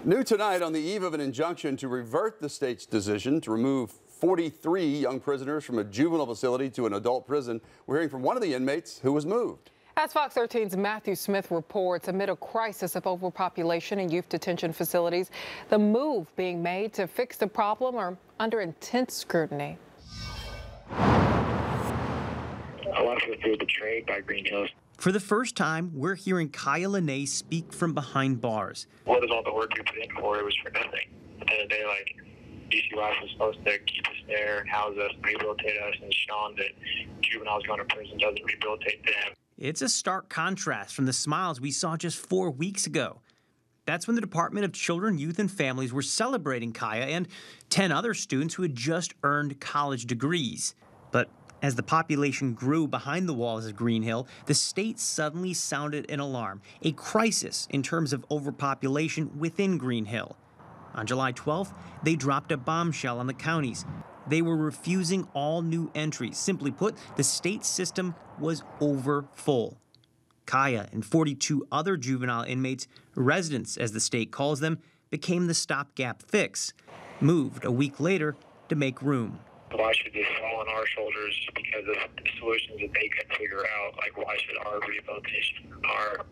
New tonight, on the eve of an injunction to revert the state's decision to remove 43 young prisoners from a juvenile facility to an adult prison, we're hearing from one of the inmates who was moved. As Fox 13's Matthew Smith reports, amid a crisis of overpopulation in youth detention facilities, the move being made to fix the problem are under intense scrutiny. A lot of people feel betrayed by Green Hills. For the first time, we're hearing Caya Lenay speak from behind bars. What is all the work we put in for? It was for nothing. At the end of the day, DCYF was supposed to keep us there and house us, rehabilitate us, and shown that juveniles going to prison doesn't rehabilitate them. It's a stark contrast from the smiles we saw just 4 weeks ago. That's when the Department of Children, Youth, and Families were celebrating Caya and 10 other students who had just earned college degrees. But as the population grew behind the walls of Green Hill, the state suddenly sounded an alarm, a crisis in terms of overpopulation within Green Hill. On July 12th, they dropped a bombshell on the counties. They were refusing all new entries. Simply put, the state system was over full. Caya and 42 other juvenile inmates, residents as the state calls them, became the stopgap fix, moved a week later to make room. Why should this fall on our shoulders because of the solutions that they could figure out? Why should our rehabilitation, our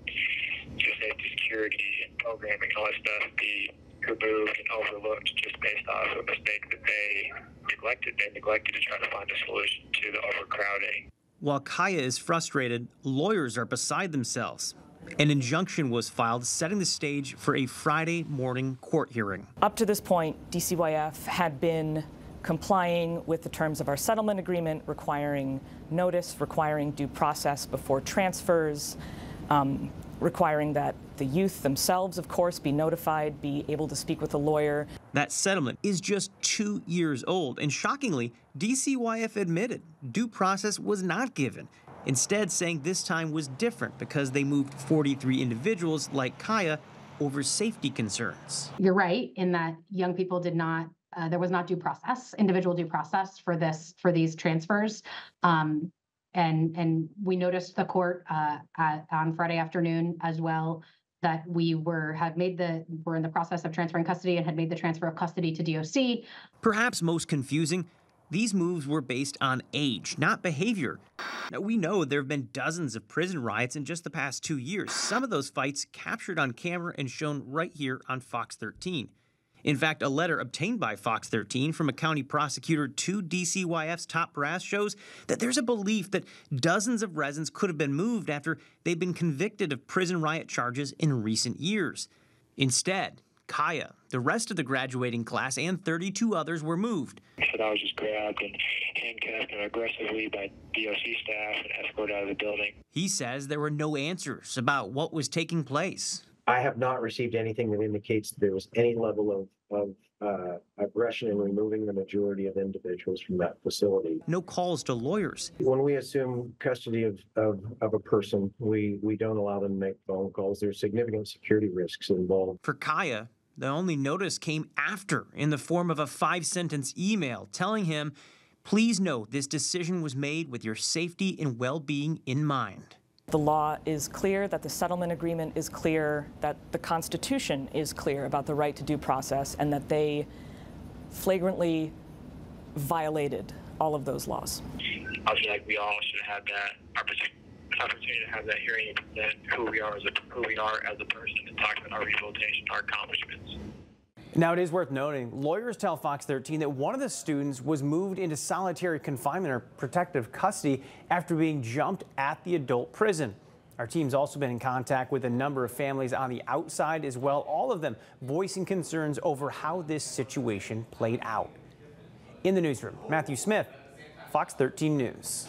safety, security, and programming, and all that stuff be removed and overlooked just based off of a mistake that they neglected? They neglected to try to find a solution to the overcrowding. While Caya is frustrated, lawyers are beside themselves. An injunction was filed, setting the stage for a Friday morning court hearing. Up to this point, DCYF had been complying with the terms of our settlement agreement, requiring notice, requiring due process before transfers, requiring that the youth themselves, of course, be notified, be able to speak with a lawyer. That settlement is just 2 years old, and shockingly, DCYF admitted due process was not given, instead saying this time was different because they moved 43 individuals like Caya over safety concerns. You're right in that young people did not, there was not due process, individual due process for these transfers. And we noticed the court on Friday afternoon as well that we're in the process of transferring custody and had made the transfer of custody to DOC. Perhaps most confusing, these moves were based on age, not behavior. Now, we know there have been dozens of prison riots in just the past 2 years. Some of those fights captured on camera and shown right here on Fox 13. In fact, a letter obtained by Fox 13 from a county prosecutor to DCYF's top brass shows that there's a belief that dozens of residents could have been moved after they've been convicted of prison riot charges in recent years. Instead, Caya, the rest of the graduating class, and 32 others were moved. So I was just grabbed and handcuffed and aggressively by DOC staff and escorted out of the building. He says there were no answers about what was taking place. I have not received anything that indicates there was any level of aggression in removing the majority of individuals from that facility. No calls to lawyers. When we assume custody of a person, we don't allow them to make phone calls. There's significant security risks involved. For Caya, the only notice came after in the form of a 5-sentence email telling him, please note this decision was made with your safety and well-being in mind. The law is clear, that the settlement agreement is clear, that the Constitution is clear about the right to due process, and that they flagrantly violated all of those laws. I feel like we all should have that opportunity to have that hearing and present who we are as a person and talk about our rehabilitation, our accomplishments. Now, it is worth noting, lawyers tell Fox 13 that one of the students was moved into solitary confinement or protective custody after being jumped at the adult prison. Our team's also been in contact with a number of families on the outside as well, all of them voicing concerns over how this situation played out. In the newsroom, Matthew Smith, Fox 13 News.